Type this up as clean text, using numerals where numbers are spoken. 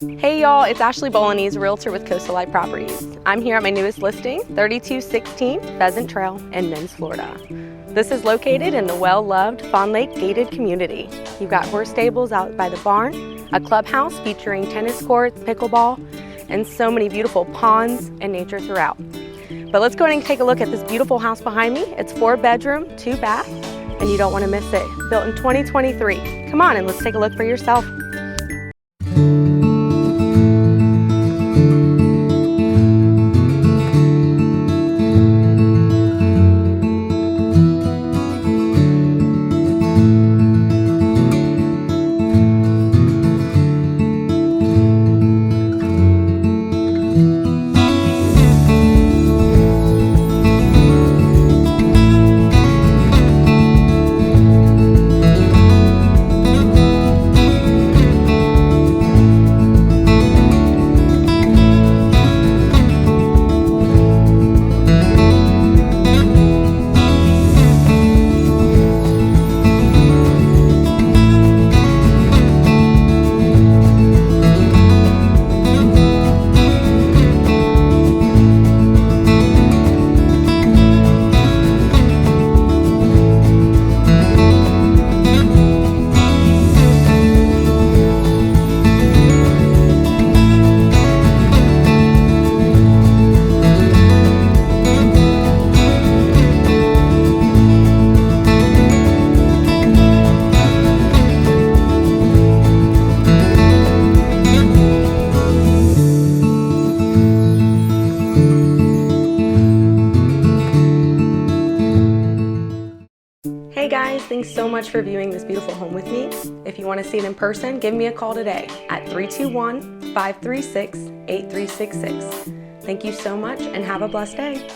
Hey y'all, it's Ashley Bolognese, Realtor with Coastal Life Properties. I'm here at my newest listing, 3216 Pheasant Trail in Mims, Florida. This is located in the well-loved Fawn Lake Gated Community. You've got horse stables out by the barn, a clubhouse featuring tennis courts, pickleball, and so many beautiful ponds and nature throughout. But let's go ahead and take a look at this beautiful house behind me. It's 4-bedroom, 2-bath, and you don't want to miss it. Built in 2023. Come on and let's take a look for yourself. Hey guys, thanks so much for viewing this beautiful home with me. If you want to see it in person, give me a call today at 321-536-8366. Thank you so much and have a blessed day.